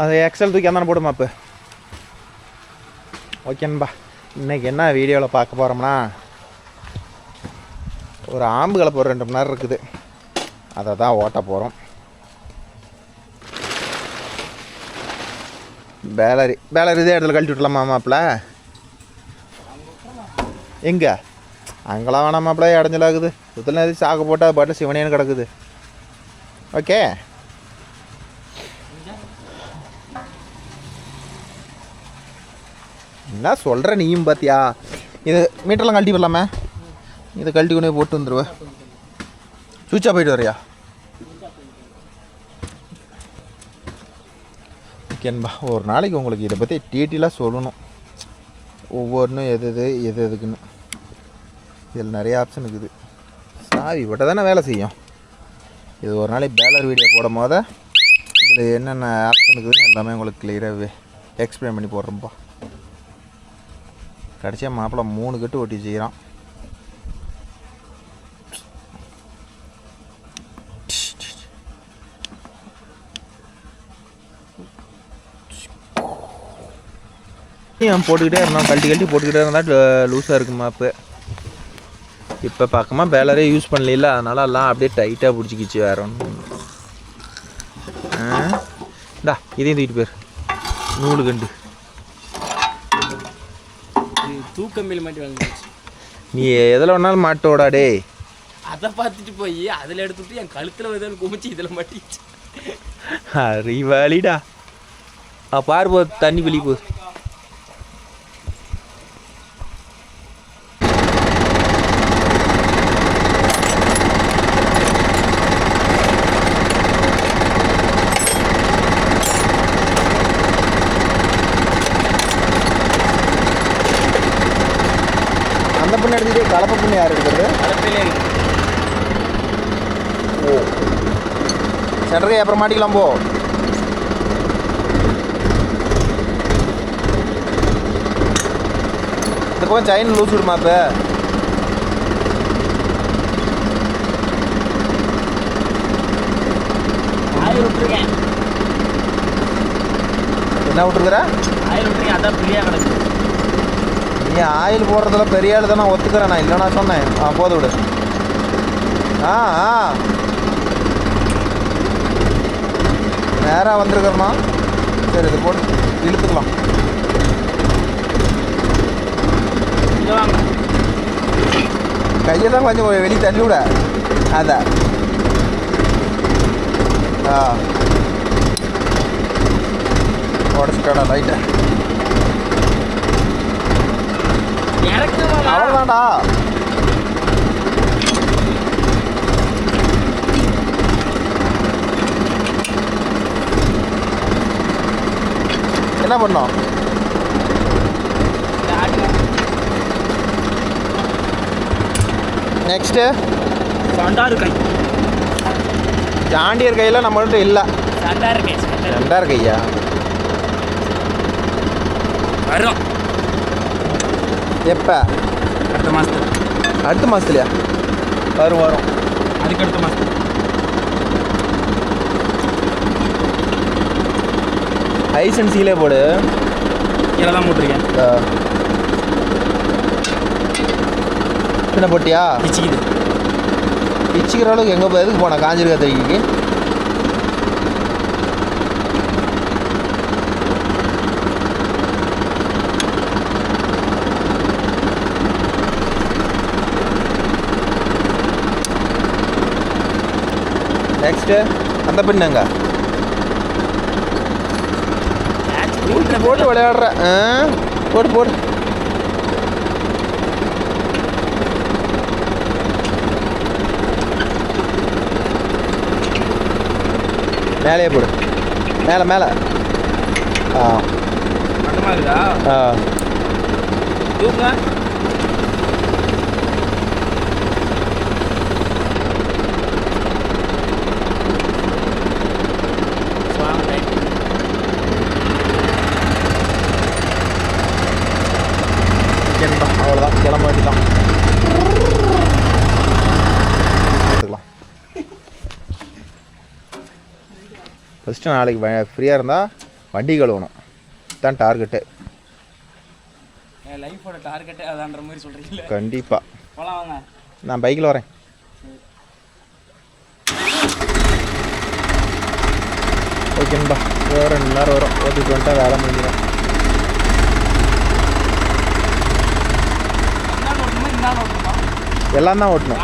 அது எக்ஸல் தூக்கி அந்த போடுமா இப்போ. ஓகேன்பா. இன்றைக்கி என்ன வீடியோவில் பார்க்க போகிறோம்னா, ஒரு ஆம்பு கலப்பு ஒரு 2 மணி நேரம் இருக்குது, அதை தான் ஓட்ட போகிறோம். பேலரி இதே இடத்துல கழட்டி விட்டலாமா மாப்பிள்ள? எங்கே அங்கெல்லாம் வேணாம் மாப்பிள்ள, இடைஞ்சலாகுது. சுற்றில எது சாக்கு போட்டால் அது பாட்டில் சிவனேன்னு கிடக்குது. ஓகே, என்ன சொல்கிற நீயும் பார்த்தியா? இது மீட்டர்லாம் கழட்டி விடலாமே, இதை கழட்டி கொண்டு போய் போட்டு வந்துடுவேன். சுவிட்சாக போயிட்டு வரையா? ஓகேன்பா. ஒரு நாளைக்கு உங்களுக்கு இதை பற்றி டீட்டெயிலாக சொல்லணும், ஒவ்வொன்றும் எது எதுக்குன்னு. இதில் நிறைய ஆப்ஷன் இருக்குது. சாவி விட்ட தானே வேலை செய்யும். இது ஒரு நாளைக்கு பேலர் வீடியோ போடும் போது இதில் என்னென்ன ஆப்ஷன் இருக்குதுன்னு எல்லாமே உங்களுக்கு கிளியராகவே எக்ஸ்பிளைன் பண்ணி போடுறோம்ப்பா. கடைசியாக மாப்பிள்ளை 3 கட்டு ஓட்டி செய்கிறான். போட்டுக்கிட்டே இருந்தோம், கழட்டி போட்டுக்கிட்டே இருந்தால் லூஸாக இருக்குமா. இப்போ பார்க்கமா பேலரே யூஸ் பண்ணல, அதனால எல்லாம் அப்படியே டைட்டாக பிடிச்சிக்கிச்சு. வேற ஒன்று இந்தா இதையும் தூக்கிட்டு போயிரு. நூலு கண்டு தூக்கம்பில் மாட்டி வாங்க. நீ எதில் ஒன்றாலும் மாட்டோடா டே. அதை பார்த்துட்டு போய் அதில் எடுத்துட்டு என் கழுத்தில் எதாவது குமிச்சு இதில் மாட்டிச்சு. அறிவாளிடா. பாரு போது தண்ணி வெளியே போகுது. அந்த பண்ணி எடுத்துகிட்டே கலப்பை பண்ணி யார் எடுக்கிறது? கலப்பையிலே இருக்குது. ஓ, சென்டருக்கு அப்புறம் மாட்டிக்கலாம் போ. இந்த பக்கம் செயின் லூஸ் விடுமா? இப்போ ஆயில் விட்டுருக்கேன். என்ன விட்டுருக்குற? ஆயில் விட்டுருக்கேன், அதான் ஃப்ரீயாக கிடக்கு. நீ ஆயில் போடுறதுல பெரிய ஆள் தான், நான் ஒத்துக்கிறேன். நான் இல்லைனா சொன்னேன். போது விடு. நேராக வந்துருக்கிறோமா? சரி, இது போட்டு இழுத்துக்கலாம். கையை தான் கொஞ்சம் வெளியே தள்ளி விட. அதான் உடச்சிட்டாடா லைட்டை. அவ்வளோதான்டா. என்ன பண்ணோம்? நெக்ஸ்ட்டு சாண்டியர் கையில் நம்மள்கிட்ட இல்லை. ரெண்டாயிரம் கையா வரும். எப்போ? அடுத்த மாதத்துலையா? வரும். அதுக்கு அடுத்த மாதம் ஐசன் சீலே போடு. கீழே தான் போட்டிருக்கேன். என்ன போட்டியா? பிச்சுக்கிற அளவுக்கு எங்கே போய் எதுக்கு போன? காஞ்சிருக்கா தெரிவிக்கு. நெக்ஸ்ட்டு அந்த பின்னுங்க போட்டு விளையாடுற. போட்டு மேலேயே போடு. மேலே தூங்க. அவ்வளோதான், கிளம்ப வேண்டியதான். ஃபஸ்ட்டு நாளைக்கு ஃப்ரீயாக இருந்தால் வண்டி கழுவணும், தான் டார்கெட்டு. என் லைஃபோட டார்கெட்டே அதான்ற மாதிரி சொல்கிறீங்களே. கண்டிப்பாக போகலாம் வாங்க. நான் பைக்கில் வரேன். ஓகேன்பா, ஒரு 2 மணி நேரம் வரும், ஓட்டிட்டு வந்துட்டா வேலை முடிஞ்சிடும். எல்லாம் தான் ஓட்டணும்.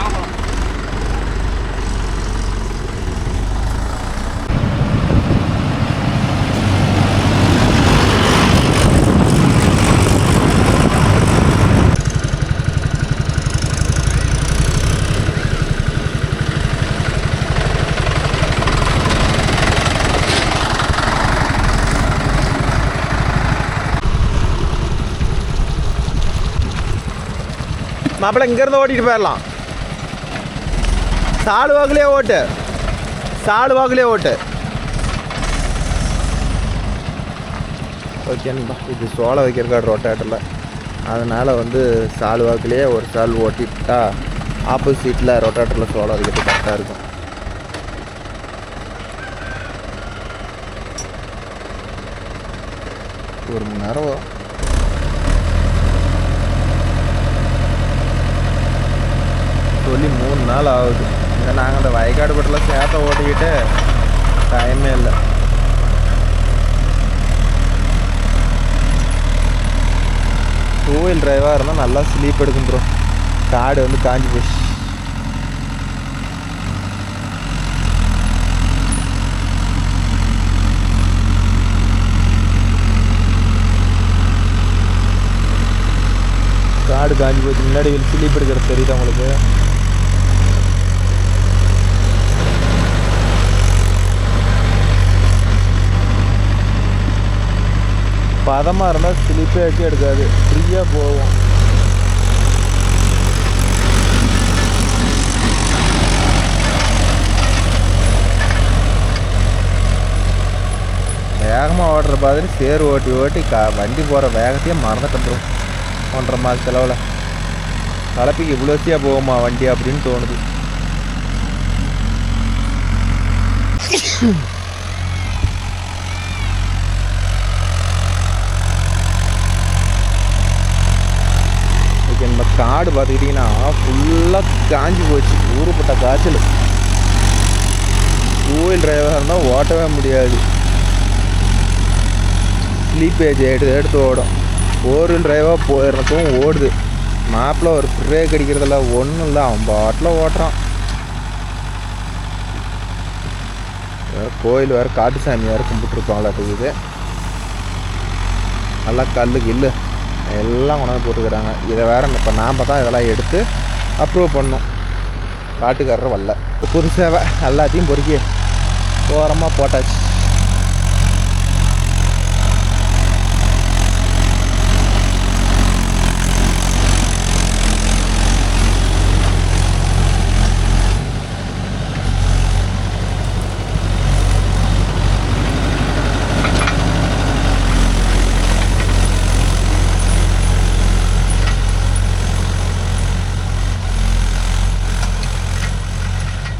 மாப்பிள்ள இங்கேருந்து ஓட்டிகிட்டு போயிடலாம். சாடு வாக்குலேயே ஓட்டு, சாடு வாக்குலேயே ஓட்டு. ஓகேன்பா, இது சோளம் வைக்கிறக்கா ரொட்டேட்டரில், அதனால் வந்து சாடு வாக்குலேயே ஒரு சால் ஓட்டிட்டா ஆப்போசிட்டில் ரொட்டேட்டரில் சோளம் வைக்கிறது கரெக்டாக இருக்கும். ஒரு மணி நேரம் வரும். சொல்லி 3 நாள் ஆகுது. இல்லை நாங்கள் அந்த வயக்காடு பட்டில் சேத்தை ஓட்டிக்கிட்டு டைமே இல்லை. டூ வீல் டிரைவாக இருந்தால் நல்லா ஸ்லீப் எடுக்கும் ப்ரோ. காடு வந்து காஞ்சி போச்சு. காடு காஞ்சி போச்சு. முன்னாடி ஸ்லீப் எடுக்கிறது தெரியுதா உங்களுக்கு? பதமாக இருந்தால் ஸ்லீப்பே வச்சு எடுக்காது, ஃப்ரீயாக போகும். வேகமாக ஓடுற மாதிரி சேர் ஓட்டி ஓட்டி வண்டி போகிற வேகத்தையே மறந்துட்டேன் ப்ரோ. 1.5 மாத செலவில் கலப்பிக்கு இவ்வளோத்தியாக போகுமா வண்டி அப்படின்னு தோணுது. ஓகே, நம்ம காடு பார்த்துக்கிட்டிங்கன்னா ஃபுல்லாக காஞ்சி போச்சு, ஊருப்பட்ட காய்ச்சல். டூ வீல் டிரைவராக இருந்தால் ஓட்டவே முடியாது, ஸ்லீப்பேஜ் எடுத்து ஓடும். 4 வீல் டிரைவாக போயிடுறதும் ஓடுது. மேப்பில் ஒரு பிரேக் அடிக்கிறதில்ல, ஒன்றும் இல்லை, அவன் பாட்டில் ஓட்டுறான். வேறு கோயில் வேறு காட்டுசாமி வேறு கும்பிட்டுருப்பாங்களாட்டுக்குது. நல்லா கல் கில்லு எல்லாம் கொண்டாந்து போட்டுக்கிறாங்க. இதை வேறு இப்போ நாம் தான் இதெல்லாம் எடுத்து அப்ரூவ் பண்ணோம். காட்டுக்காரர் வரல. புது சேவை எல்லாத்தையும் பொறுக்கி ஓரமாக போட்டாச்சு.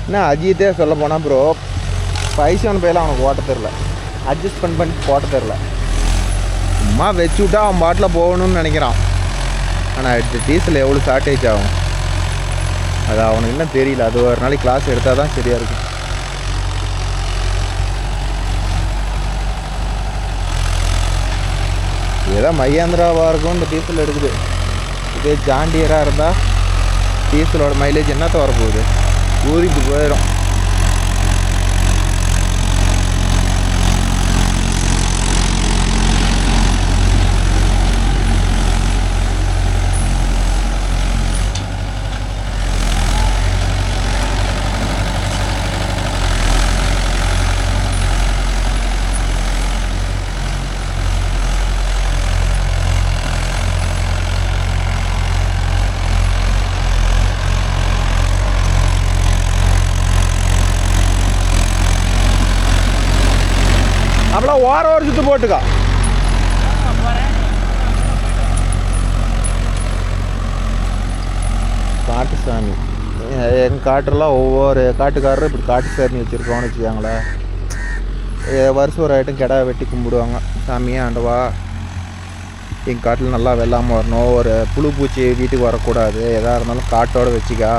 என்ன அஜித்தே சொல்ல போனால் ப்ரோ, 5 பேலாம் அவனுக்கு ஓட்ட தெரில, அட்ஜஸ்ட் பண்ணி போட்ட தெரில. சும்மா வச்சு விட்டா அவன் பாட்டில் போகணும்னு நினைக்கிறான். ஆனால் டீசல் எவ்வளோ ஷார்ட்டேஜ் ஆகும் அது அவனுக்கு இன்னும் தெரியல. அது ஒரு நாளைக்கு கிளாஸ் எடுத்தால் தான் சரியாக இருக்கும். ஏதோ மையாந்திராவாக இருக்கும் இந்த டீசல் எடுக்குது. இதே ஜாண்டியராக இருந்தால் டீசலோட மைலேஜ் என்னத்த வரப்போகுது, ஊறிட்டு போயிடும். அப்படியே ஓர சுற்று போட்டுக்கா. காட்டுசாமி எங்கள் காட்டெல்லாம் ஒவ்வொரு காட்டுக்காரரும் இப்படி காட்டுசாமி வச்சுருக்கோன்னு வச்சுக்காங்களேன். வருஷம் ஒரு ஐட்டம் கிடா வெட்டி கும்பிடுவாங்க. சாமியே ஆண்டவா எங்கள் காட்டில் நல்லா வெள்ளாமல் வரணும், ஒரு புழு பூச்சி வீட்டுக்கு வரக்கூடாது, எதாக இருந்தாலும் காட்டோடு வச்சுக்கா,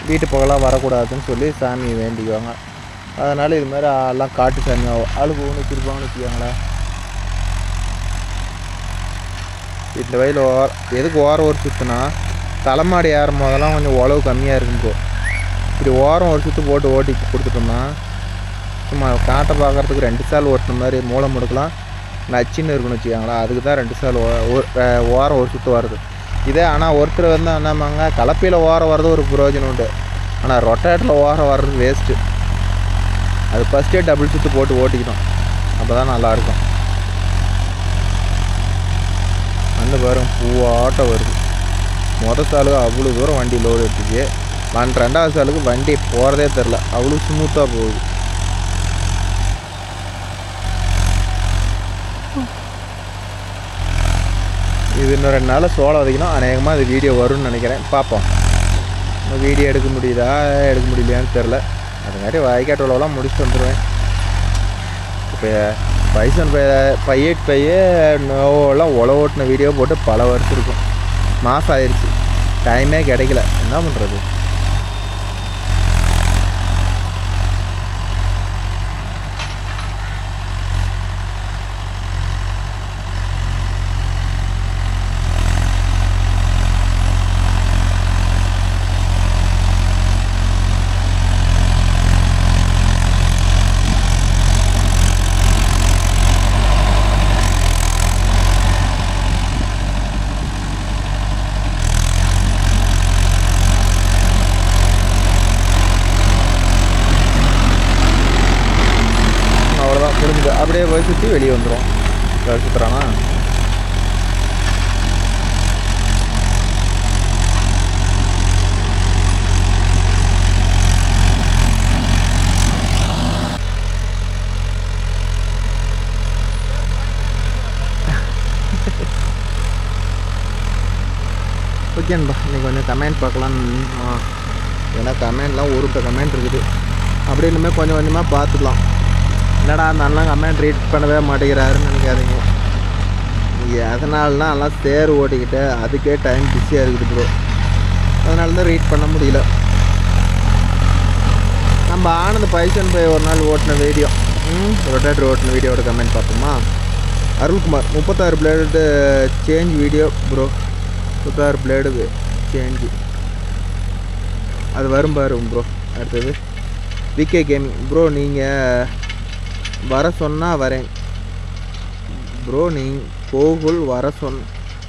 வீட்டு பக்கம்லாம் வரக்கூடாதுன்னு சொல்லி சாமி வேண்டிக்குவாங்க. அதனால் இது மாதிரி எல்லாம் காட்டு சாமி அழுகு ஒன்று வச்சுருப்பாங்கன்னு வச்சுக்கோங்களேன். வீட்டில் வயலில் எதுக்கு ஓரம் ஒரு சுற்றுனா தலைமாடி ஏறும் போதெல்லாம் கொஞ்சம் உழவு கம்மியாக இருக்கும் ப்ரோ. இப்படி ஓரம் ஒரு சுற்று போட்டு ஓட்டி கொடுத்துட்டோம்னா சும்மா காட்டை பார்க்குறதுக்கு 2 சால் ஓட்டின மாதிரி மூளை முடுக்கலாம் நச்சுன்னு இருக்குன்னு வச்சுக்கோங்களேன். அதுக்கு தான் 2 சால் ஓரம் ஒரு சுற்று வருது. இதே ஆனால் ஒருத்தர் வந்து என்னம்பாங்க கலப்பையில் ஓரம் வர்றது ஒரு பிரயோஜனம் உண்டு, ஆனால் ரொட்டேட்டில் ஓரம் வர்றது வேஸ்ட்டு. அது ஃபஸ்ட்டே டபுள் சுற்று போட்டு ஓட்டிக்கணும், அப்போ தான் நல்லாயிருக்கும். அந்த பாருங்க பூவாட்டம் வருது. மொதல் சாலுக்கு அவ்வளோ தூரம் வண்டி லோடு எடுத்துச்சு. 2வது சாலுக்கு வண்டி போகிறதே தெரில, அவ்வளோ ஸ்மூத்தாக போகுது. இது இன்னும் 2 நாளில் சோளம் விதைக்கணும். அநேகமாக அது வீடியோ வரும்னு நினைக்கிறேன், பார்ப்போம். வீடியோ எடுக்க முடியுதா எடுக்க முடியலையான்னு தெரில. அது மாதிரி வாய்க்காட்டோலாம் முடிச்சுட்டு வந்துடுவேன். இப்போ பைசன் 585 நோவெல்லாம் உழவு ஓட்டின வீடியோ போட்டு பல வருஷம் இருக்கும், மாதம் ஆயிடுச்சு, டைமே கிடைக்கல, என்ன பண்ணுறது. முடிஞ்சு அப்படியே போய் சுற்றி வெளியே வந்துடும். சுற்றுறானா ஓகேன்பா. இன்றைக்கி கொஞ்சம் கமெண்ட் பார்க்கலான்னு, ஏன்னா கமெண்ட்லாம் ஒரு கமெண்ட் இருக்குது, அப்படி இனிமேல் கொஞ்சம் கொஞ்சமாக பார்த்துக்கலாம். என்னடா அந்த அண்ணன் கமெண்ட் ரீட் பண்ணவே மாட்டேங்கிறாருன்னு நினைக்காதீங்க. அதனாலனா எல்லாம் சேர் ஓட்டிக்கிட்டு அதுக்கே டைம் பிஸியாக இருக்குது ப்ரோ, அதனால தான் ரீட் பண்ண முடியல. நம்ம ஆனந்த் பைசன் போய் ஒரு நாள் ஓட்டின வீடியோ, ரொட்டேட்டர் ஓட்டின வீடியோட கமெண்ட் பார்ப்போமா. Arulkumar 36 blade change video bro, 36 blade change அது வரும் பாரு ப்ரோ. அடுத்தது விகே கேமிங் ப்ரோ, நீங்கள் வர சொன்னால் வரேன் ப்ரோ, நீங்கள் கோகுல் வர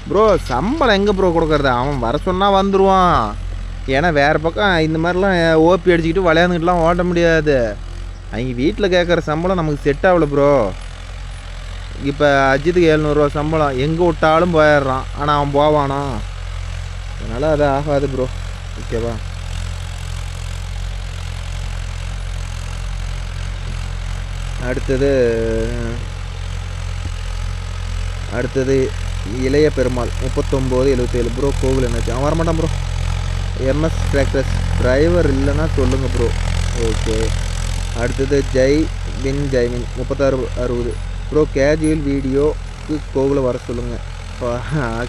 ப்ரோ சம்பளம் எங்கே ப்ரோ கொடுக்குறது, அவன் வர சொன்னால் வந்துடுவான். ஏன்னா வேறு பக்கம் இந்த மாதிரிலாம் ஓபி அடிச்சுக்கிட்டு விளையாண்டுக்கிட்டுலாம் ஓட்ட முடியாது. அவங்க வீட்டில் கேட்குற சம்பளம் நமக்கு செட் ஆகலை ப்ரோ. இப்போ அஜித்துக்கு 700 ரூபா சம்பளம், எங்கே விட்டாலும் போயிடுறான், ஆனால் அவன் போவானா, அதனால் அது ஆகாது ப்ரோ. ஓகேவா. அடுத்தது இளைய பெருமாள் 3977 ப்ரோ. கோவில் என்னாச்சு, அவன் வரமாட்டான் ப்ரோ. எம்எஸ் டிராக்டர்ஸ் டிரைவர் இல்லைன்னா சொல்லுங்கள் ப்ரோ. ஓகே. அடுத்தது ஜெய்மின் 3660 ப்ரோ. கேஜுவல் வீடியோக்கு கோவிலை வர சொல்லுங்கள்.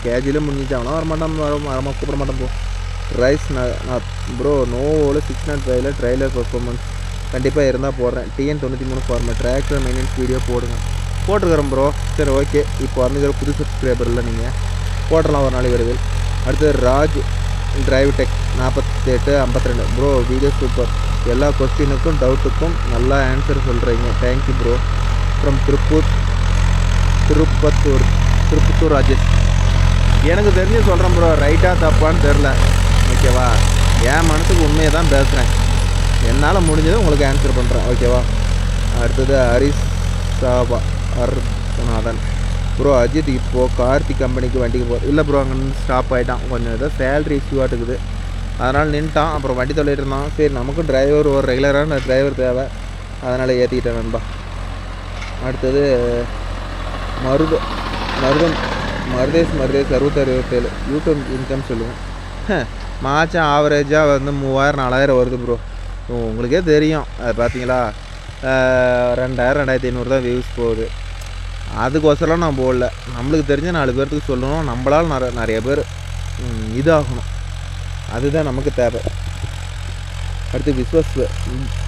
கேஜுவலே முடிஞ்சிச்சு, அவனா வரமாட்டான் கூப்பிட மாட்டான் ப்ரோ. ரைஸ் ப்ரோ நோவோவில் 605 ட்ரைலர் பர்ஃபார்மன்ஸ் கண்டிப்பாக இருந்தால் போடுறேன். TN93 format tractor maintenance video போட்டுக்கிறேன் ப்ரோ. சரி ஓகே. இப்போ வந்துக்கிற புது சப்ஸ்கிரைபர் இல்லை, நீங்கள் போட்டுடலாம் ஒரு நாளைக்கு விரைவில். அடுத்தது Raj drive tech 4852 bro. Video super, எல்லா கொஸ்டினுக்கும் டவுட்டுக்கும் நல்லா ஆன்சர் சொல்கிறீங்க, thank you bro. From Tirupattur Rajesh. எனக்கு தெரிஞ்சு சொல்கிறேன் ப்ரோ, ரைட்டாக தப்பான்னு தெரில, ஓகேவா. என் மனசுக்கு உண்மையை தான் பேசுகிறேன், என்னால் முடிஞ்சதை உங்களுக்கு ஆன்சர் பண்ணுறேன், ஓகேவா. அடுத்தது ஹரிஷ் சாபா அர்நாதன் ப்ரோ. அஜித் இப்போது கார்த்திக் கம்பெனிக்கு வண்டிக்கு இல்லை ப்ரோ, அங்கே ஸ்டாப் ஆகிட்டான். கொஞ்சம் ஏதோ சேலரி இஷ்யூவாக இருக்குது, அதனால் நின்ட்டான். அப்புறம் வண்டி தொலைட்டு இருந்தான். சரி நமக்கும் டிரைவர் ஒரு ரெகுலரான டிரைவர் தேவை, அதனால் ஏற்றிக்கிட்டேன் நண்பா. அடுத்தது மருதேஷ் 6627 யூடியூப் இன்கம் சொல்லுவேன். மாதம் ஆவரேஜாக வந்து 3000-4000 வருது ப்ரோ. உங்களுக்கே தெரியும், அது பார்த்தீங்களா. 2000 2500 தான் வியூஸ் போகுது. அதுக்கோசரம் நான் போடல. நம்மளுக்கு தெரிஞ்ச 4 பேர்த்துக்கு சொல்லணும், நம்மளால் நிறைய பேர் இதாகணும், அதுதான் நமக்கு தேவை. அடுத்து Vishwas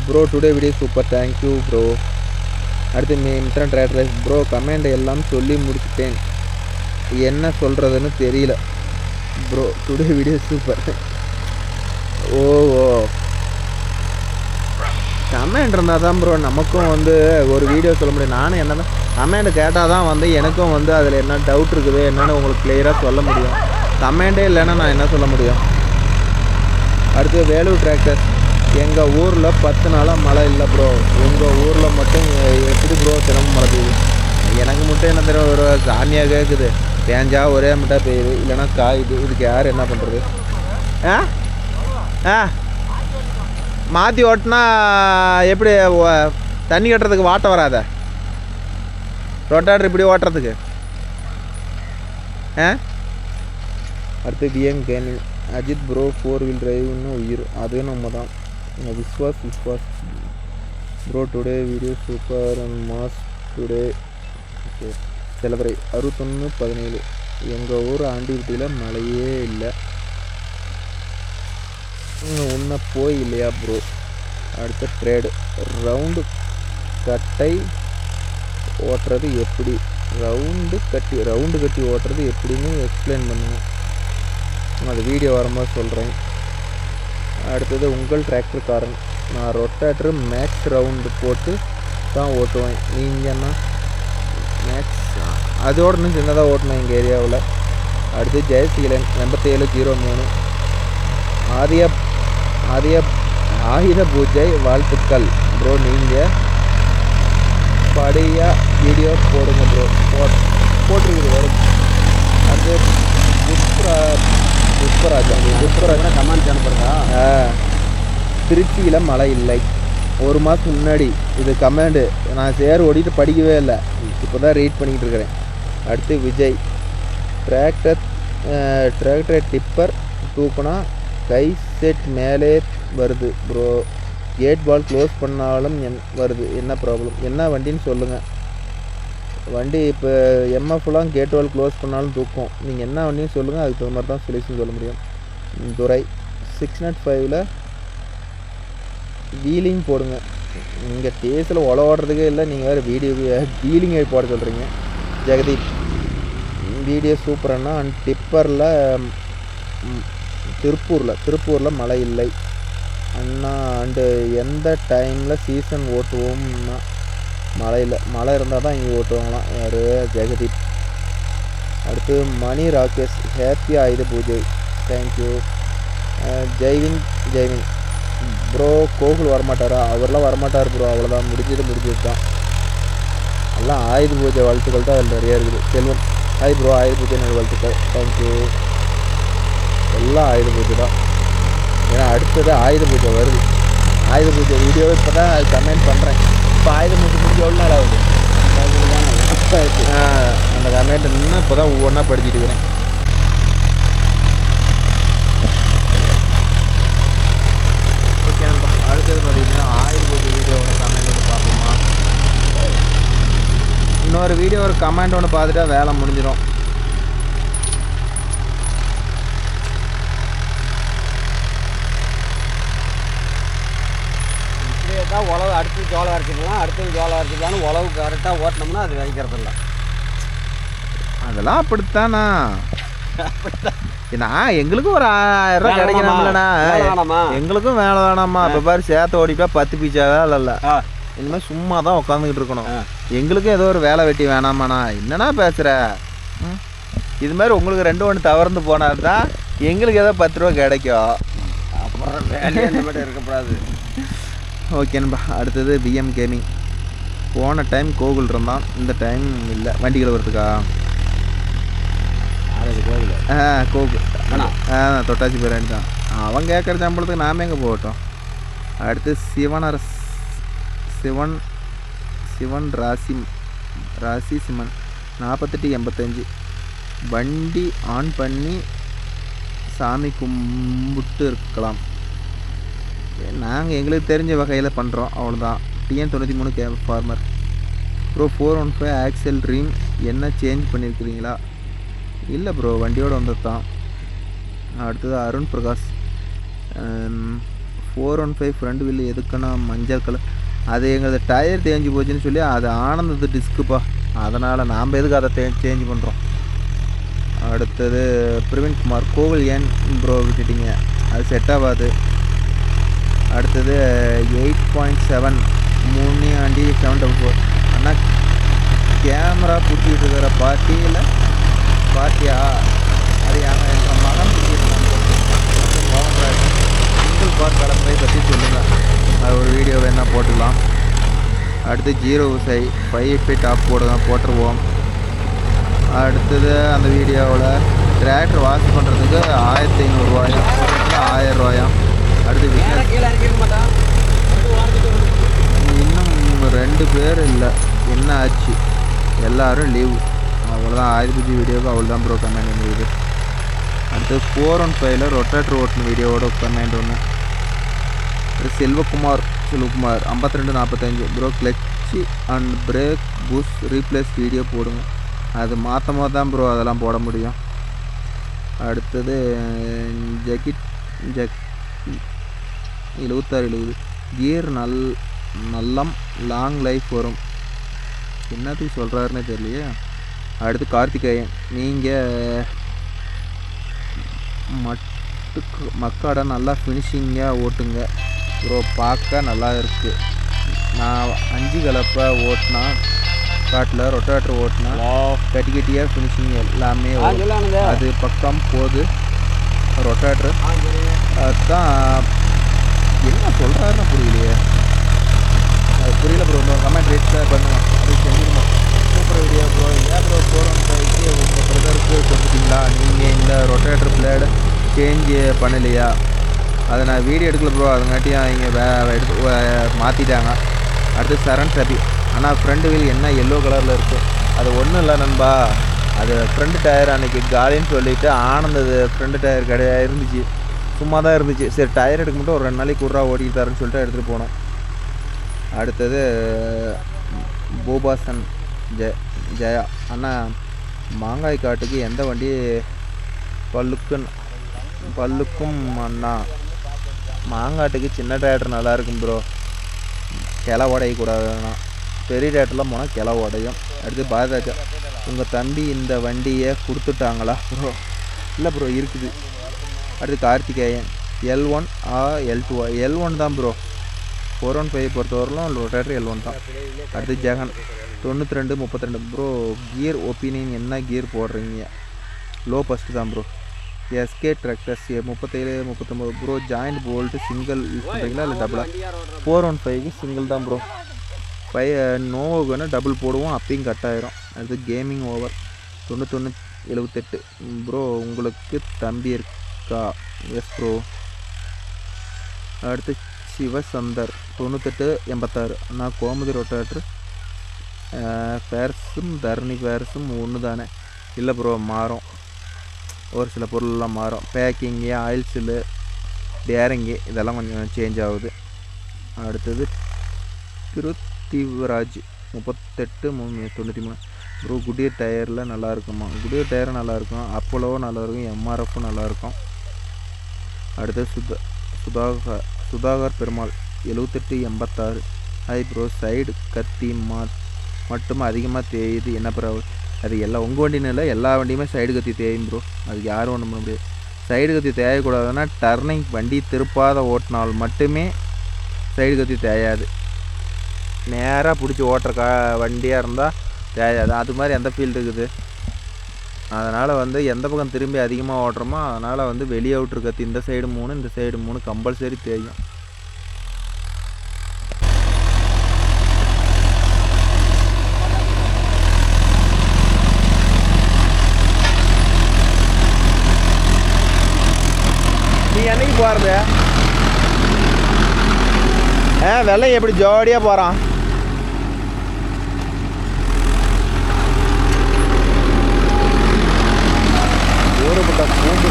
bro, today video super, thank you bro. அடுத்து மித்ரன் ட்ரேட்ரஸ் ப்ரோ, கமெண்ட் எல்லாம் சொல்லி முடிச்சுட்டேன், என்ன சொல்கிறதுன்னு தெரியல ப்ரோ, டுடே வீடியோ சூப்பர். ஓ கமெண்ட் இருந்தால் தான் ப்ரோ நமக்கும் வந்து ஒரு வீடியோ சொல்ல முடியும். நானும் என்ன தான் கமெண்ட் கேட்டால் தான் வந்து எனக்கும் வந்து அதில் என்ன டவுட் இருக்குது என்னென்னு உங்களுக்கு கிளியராக சொல்ல முடியும். கமெண்டே இல்லைன்னா நான் என்ன சொல்ல முடியும். அடுத்து வேலூர் டிராக்டர், எங்கள் ஊரில் 10 நாளாக மழை இல்லை ப்ரோ, உங்கள் ஊரில் மட்டும் எப்படி ப்ரோ தினமும் மழை பெய்யுது? எனக்கு மட்டும் என்ன தெரியும், ஒரு சாமியாக கேட்குது, பேஞ்சா ஒரே மட்டும் பெய்யுது, இல்லைன்னா காயுது. இதுக்கு யார் என்ன பண்ணுறது? மாற்றி ஓட்டினா எப்படி தண்ணி கட்டுறதுக்கு வாட்ட வராத? ரொட்டாட்டர் இப்படி ஓட்டுறதுக்கு. அடுத்து VM gaming Ajith bro, 4 wheel டிரைவ்னு உயிர், அதுவும் நம்ம தான். Vishwas bro, today video super and mass, today celebrate 61/17. எங்கள் ஊர் ஆண்டிவிட்டியில் மழையே இல்லை, உன்ன போய் இல்லையா ப்ரோ? அடுத்த ட்ரேடு ரவுண்டு கட்டை ஓட்டுறது எப்படி? ரவுண்டு கட்டி ஓட்டுறது எப்படின்னு எக்ஸ்பிளைன் பண்ணுங்கள், அது வீடியோ வரும்போது சொல்கிறேன். அடுத்தது உங்கள் டிராக்டர்காரன், நான் ரொட்டாட்டர் மேக்ஸ் ரவுண்டு போட்டு தான் ஓட்டுவேன், நீங்கன்னா மேக்ஸ் அதோட இன்னும் சின்னதாக ஓட்டணும் எங்கள் ஏரியாவில். அடுத்து ஜெயசீலன் 8703, ஆயுத பூஜை வாழ்த்துக்கள் ப்ரோ, நீங்கள் படியாக வீடியோ போடுங்க ப்ரோ, போட்டிருக்குது வரும். அது புஷ்பராஜா கமெண்ட் அனுப்புறதா? திருச்சியில் மழை இல்லை, 1 மாதத்துக்கு முன்னாடி இது கமெண்டு, நான் சேர் ஓடிட்டு படிக்கவே இல்லை, இப்போ தான் ரீட் பண்ணிக்கிட்டு இருக்கிறேன். அடுத்து விஜய், டிராக்டர் டிப்பர் தூக்குனா கை செட் மேலே வருது ப்ரோ, கேட் பால் க்ளோஸ் பண்ணாலும் வருது, என்ன ப்ராப்ளம்? என்ன வண்டின்னு சொல்லுங்கள். வண்டி இப்போ எம்எஃப்லாம் கேட் வால் க்ளோஸ் பண்ணாலும் தூக்கும், நீங்கள் என்ன வண்டின்னு சொல்லுங்கள், அதுக்கு தகுந்த மாதிரி தான் சொல்யூஷன் சொல்ல முடியும். துரை 605ல் வீலிங் போடுங்க, நீங்கள் டேஸில் ஓடுறதுக்கே இல்லை, நீங்கள் வேறு வீலிங் போட சொல்கிறீங்க. ஜெகதீப் வீடியோ சூப்பர்னா, அண்ட் டிப்பரில் திருப்பூரில் மழை இல்லை அண்ணா, அண்டு எந்த டைமில் சீசன் ஓட்டுவோம்னா மழை இருந்தால் தான் இங்கே ஓட்டுவாங்களாம். யார்? ஜெகதீப். அடுத்து மணி ராகேஷ், ஹேப்பி ஆயுத பூஜை, தேங்க்யூ. ஜெய்வின் ப்ரோ, கோகுல் வரமாட்டாரா? அவரெலாம் வரமாட்டார் ப்ரோ, அவ்வளோதான், முடிஞ்சது தான். எல்லாம் ஆயுத பூஜை வாழ்த்துக்கள் தான் அதில் நிறையா இருக்குது. செல்வம், ஹாய் ப்ரோ, ஆயுத பூஜை வாழ்த்துக்கள், தேங்க்யூ. எல்லாம் ஆயுத பூஜை தான், ஏன்னா அடுத்தது ஆயுத பூஜை வருது. ஆயுத பூஜை வீடியோ இப்போ தான் கமெண்ட் பண்ணுறேன். இப்போ ஆயுத பூஜை முடிஞ்ச எவ்வளோ நாள் ஆகுது? அந்த கமெண்ட் இன்னும் இப்போ தான் ஒவ்வொன்றா படிச்சுட்டு இருக்கிறேன். ஓகே நண்பா, அடுத்தது பார்த்தீங்கன்னா ஆயுத பூஜை வீடியோவோட கமெண்ட் ஒன்று பார்ப்போமா? இன்னொரு வீடியோ ஒரு கமெண்ட் ஒன்று பார்த்துட்டா வேலை முடிஞ்சிடும். தான் உழவு அடுத்து ஜோளம் அரைச்சிக்கலாம், அடுத்தது ஜோளம் அரைச்சிக்கலான்னு உழவு கரெக்டாக ஓட்டினோம்னா அது வைக்கிறதில்ல. அதெல்லாம் அப்படித்தானா? நான் எங்களுக்கும் ஒரு 1000 ரூபா கிடைக்கணும்லண்ணா, எங்களுக்கும் வேலை வேணாமா? இப்போ பாரு சேர்த்து ஓடிப்பா 10 பீச்சாவே இல்லைல்ல, இனிமேல் சும்மா தான் உட்காந்துக்கிட்டு இருக்கணும். எங்களுக்கும் ஏதோ ஒரு வேலை வெட்டி வேணாமாண்ணா? என்னண்ணா பேசுகிற? இது மாதிரி உங்களுக்கு 2 ஒன்று தவறுந்து போனால் தான் எங்களுக்கு ஏதோ 10 ரூபா கிடைக்கும், அப்புறம் வேலையே இந்த மாதிரி இருக்கக்கூடாது. ஓகேன்பா. அடுத்தது பிஎம் கேமிங், போன டைம் கோகுல் இருந்தான், இந்த டைம் இல்லை, வண்டி கழுவுறதுக்கா? கோகுல் தொட்டாச்சி பேர் தான், அவன் கேட்குற சம்பளத்துக்கு நாம எங்கே போகட்டும். அடுத்து சிவன் ராசி சிமன் 4885, வண்டி ஆன் பண்ணி சாமி கும்பிட்டு இருக்கலாம், நாங்கள் எங்களுக்கு தெரிஞ்ச வகையில் பண்ணுறோம், அவ்வளோதான். டிஎன் 93 கேப் ஃபார்மர் ப்ரோ. 415 ஆக்சல் ட்ரீம் என்ன சேஞ்ச் பண்ணியிருக்கிறீங்களா? இல்லை ப்ரோ, வண்டியோடு வந்தது தான். அடுத்தது அருண் பிரகாஷ். 415 ஃப்ரண்ட் வீல் எதுக்குன்னா மஞ்சள் கலர், அது எங்களது டயர் தேஞ்சு போச்சுன்னு சொல்லி அது ஆனந்தது டிஸ்க்குப்பா, அதனால் நாம் எதுக்கு அதை சேஞ்ச் பண்ணுறோம். அடுத்தது பிரவீன்குமார். கோவில் ஏன் ப்ரோ விட்டுட்டீங்க? அது செட் ஆகாது. அடுத்தது 8.7 முனியாண்டி 744. ஆனால் கேமரா பிடிச்சிக்கிட்டு இருக்கிற பார்ட்டியா அது எங்கள் மகன் பிடிச்சிருக்காங்க. சிங்கிள் பார் கலப்பை பற்றி சொல்லுங்கள், அது ஒரு வீடியோ வேணால் போட்டுக்கலாம். அடுத்து 05 டாப் போட்டுருவோம். அடுத்தது அந்த வீடியோவில் டிராக்டர் வாஷ் பண்ணுறதுக்கு 1500 ரூபாயும் 1000 ரூபாயும். அடுத்து இன்னும் 2 பேர் இல்லை, என்ன ஆச்சு? எல்லோரும் லீவு, அவ்வளோதான். ஆயுதபூஜை வீடியோவுக்கு அவ்வளோ தான் ப்ரோ கமெண்ட் வந்துருக்குது. அடுத்து 415 ரொட்டேட்டர் ஓட்டின வீடியோவோட கமெண்ட் ஒன்று. Selvakumar 5245 bro. Clutch and brake பூஸ் ரீப்ளேஸ் வீடியோ போடுங்க. அது மாற்றும் போது தான் ப்ரோ அதெல்லாம் போட முடியும். அடுத்தது ஜக்கிட் 7670 கியர் நல்லம் லாங் லைஃப் வரும். என்னத்துக்கு சொல்கிறாருன்னே தெரியலையே. அடுத்து கார்த்திகேயன். நீங்கள் மக்காடை நல்லா ஃபினிஷிங்காக ஓட்டுங்க ப்ரோ, பார்க்க நல்லா இருக்குது. நான் 5 கலப்பை ஓட்டினா காட்டில் ரொட்டேட்டர் ஓட்டினா கட்டியாக ஃபினிஷிங் எல்லாமே அது பக்கம் போகுது ரொட்டேட்ரு. அதுதான் என்ன சொல்கிறாருன்னு புரியலையே, அது புரியல ப்ரோ. இன்னொரு கமெண்ட் ரேட் பண்ணுவோம், அது செஞ்சுக்கணும். Super video bro. ஏன் ப்ரோ 415 உங்கள் பிரதருக்கு கொடுத்துட்டீங்களா? நீங்கள் இந்த ரொட்டேட்டர் பிளேடு சேஞ்சு பண்ணலையா? அதை நான் வீடியோ எடுக்கல ப்ரோ, அதுங்காட்டியும் இங்கே எடுத்து மாற்றிட்டாங்க. அடுத்து சரண் சபி. ஆனால் ஃப்ரண்ட் வீல் என்ன எல்லோ கலரில் இருக்குது? அது ஒன்றும் இல்லை நண்பா, அது ஃப்ரண்ட் டயர் அன்றைக்கி காலின்னு சொல்லிவிட்டு ஆனந்தது ஃப்ரண்ட் டயர் கிடையாது இருந்துச்சு, சும்மா தான் இருந்துச்சு. சரி டயர் எடுக்க மட்டும் ஒரு 2 நாளைக்கு கூடா ஓட்டிட்டு தரேன்னு சொல்லிட்டு எடுத்துகிட்டு போனோம். அடுத்தது பூபாசன் ஜெயா. ஆனால் மாங்காய் காட்டுக்கு எந்த வண்டி பல்லுக்கும் அண்ணா? மாங்காட்டுக்கு சின்ன டயர் நல்லா இருக்கும் ப்ரோ, கிளை உடையக்கூடாதுன்னா. பெரிய டயர்லாம் போனால் கிளை உடையும். அடுத்து பாரதாஜா. உங்கள் தம்பி இந்த வண்டியை கொடுத்துட்டாங்களா ப்ரோ? இல்லை ப்ரோ, இருக்குது. அடுத்து கார்த்திகேயன். L1 L2 L1 தான் ப்ரோ. 415 பொறுத்தவரையிலும் ரொட்டேட்டர் L1 தான். அடுத்து ஜெகன் 9232 ப்ரோ. கியர் ஒப்பீனியன், என்ன கியர் போடுறீங்க? லோ ஃபஸ்ட்டு தான் bro. SK tractors 3739 bro. Joint bolt single use பண்ணுறீங்களா இல்லை டபுளா? 415க்கு சிங்கிள் தான் ப்ரோ. நோவுக்குன்னு டபுள் போடுவோம், அப்பையும் கட் ஆயிரும். அடுத்து கேமிங் ஓவர் 9178 ப்ரோ. உங்களுக்கு தம்பி இருக்கா? Yes bro. அடுத்து சிவசந்தர் 9886 நான் கோமதி ரொட்டேட்டர் பேர்ஸும் தரணி பேர்ஸும் ஒன்று தானே? இல்லை ப்ரோ, மாறும், ஒரு சில பொருளெலாம் மாறும். பேக்கிங்கு, ஆயில் சில்லு, டேரிங்கு இதெல்லாம் கொஞ்சம் சேஞ்ச் ஆகுது. அடுத்தது திருத்திவராஜ் 3893 ப்ரோ. குடியர் டயரில் நல்லா இருக்குமா? குடியர் டயரும் நல்லாயிருக்கும், அப்போலோவும் நல்லாயிருக்கும், எம்ஆர்எஃப்பும் நல்லாயிருக்கும். அடுத்து Sudhakar Perumal 7886 hi bro. Side கத்தி மட்டும் அதிகமாக தேயுது, என்ன ப்ரோ? அது எல்லாம் உங்கள் வண்டின்னு இல்லை, எல்லா வண்டியுமே சைடு கத்தி தேயும் ப்ரோ, அதுக்கு யாரும் ஒன்றும் பண்ண முடியாது. சைடு கத்தி தேயக்கூடாதுன்னா டர்னிங் வண்டி திருப்பாத ஓட்டினால் மட்டுமே சைடு கத்தி தேயாது. நேராக பிடிச்சி ஓட்டுற வண்டியாக இருந்தால் தேயாது. அது மாதிரி எந்த ஃபீல்டு இருக்குது? அதனால் எந்த பக்கம் திரும்பி அதிகமாக ஓட்டுறோமோ அதனால் வெளியே அவுட்ரு கத்தி இந்த சைடு 3 இந்த சைடு 3 கம்பல்சரி தேயும். நீ என்னைக்கு போகிறது? வெள்ளை எப்படி ஜோடியாக போகிறான்? ஊருப்பட்ட பூண்டு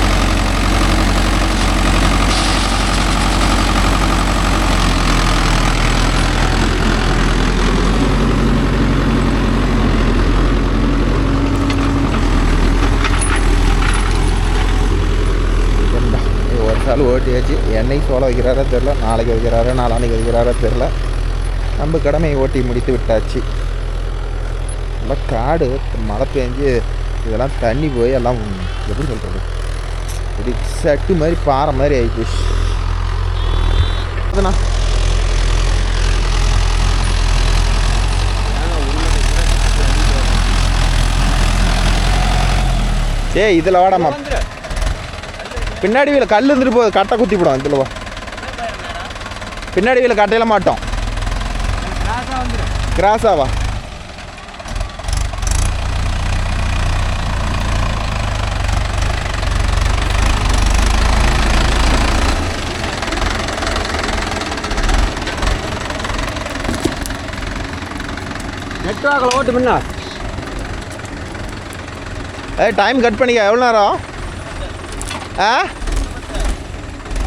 சால் ஓட்டியாச்சு. என்னைக்கு சோளம் வைக்கிறாரோ தெரில, நாளைக்கு வைக்கிறாரோ நாளான்னைக்கு வைக்கிறாரோ தெரில. நம்ம கடமையை ஓட்டி முடித்து விட்டாச்சு. நல்லா காடு மழை பெஞ்சு இதெல்லாம் தண்ணி போய் எல்லாம் எப்படி சொல்கிறது, இப்படி சட்டு மாதிரி பாறை மாதிரி ஆகிப்போச்சு. அதுண்ணா ஏய் இதில் வாடாமா, பின்னாடி வீல கல் இருந்துட்டு போகுது, கட்டை குத்தி போடும். இதில் வா, பின்னாடி வீல கட்டையில மாட்டோம். கிராஸாவா? நெட்வாக்கில் ஓட்டு முன்னா. டைம் கட் பண்ணிக்க. எவ்வளோ நேரம்?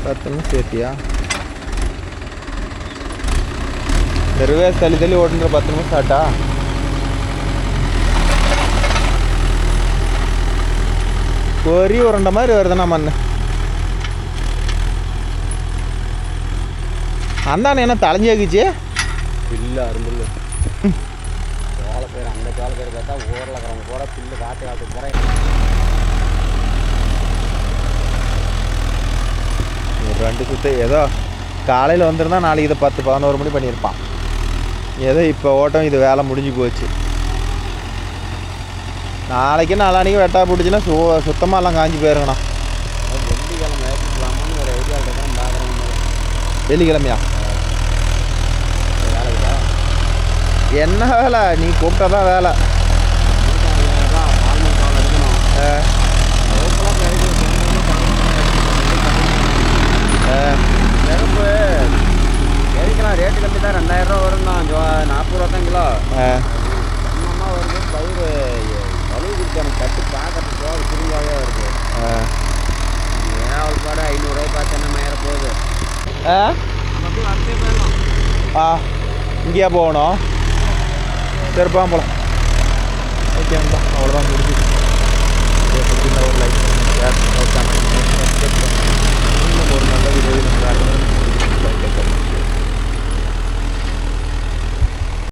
10 நிமிஷம் சேர்த்தியா? ரிவேஸ் தள்ளி தள்ளி ஓட்டுன்ற 10 நிமிஷம் ஆட்டா? பொறி உருண்ட மாதிரி வருதுண்ணா மண்ணு. அந்தானே என்ன தலைஞ்சாக்குச்சு? இல்லை அரும்பில்லை சோள பேர். அந்த சோள பேர் பார்த்தா ஊரில் இருக்கிறவங்க பூரா புல்லு காட்டு காட்டுக்கு போகிறேன். ஒரு 2 சுற்று ஏதோ காலையில் வந்திருந்தா நாளைக்கு இதை 10-11 மணி பண்ணியிருப்பான். ஏதோ இப்போ ஓட்டம் இது வேலை முடிஞ்சு போச்சு. நாளைக்கு நாளானிக்கு வெட்டா பிடிச்சின்னா சுத்தமாக எல்லாம் காஞ்சி போயிருங்கண்ணா. வெள்ளிக்கிழமை ஏற்றிக்கலாமான்னு ஒரு ஐடியாவில் இருக்கிறேன், பார்க்குறேன். வெள்ளிக்கிழமையா? வேலைக்குதா என்ன வேலை? நீ கூப்பிட்டா தான் வேலை. ஆல்மண்ட் சோளம் எடுக்கணும். நெருப்பு எரிக்கலாம். ரேட்டு கம்மி தான், 2000 ரூபா வரும் தான். 40 ரூபா தான் கிலோ. அம்மா வருது பயிர் வலுவு கொடுத்து எனக்கு கட்டு பார்க்கறது போக திரும்பியாவே வருது. ஏன் அவள் பாடு 500 ரூபாய் பார்த்து என்ன மேற போகுது. அப்படியே வரச்சே போயிடலாம். இங்கேயா போகணும்? சரிப்பா போகலாம். ஓகே அவ்வளோதான் முடிஞ்சுது.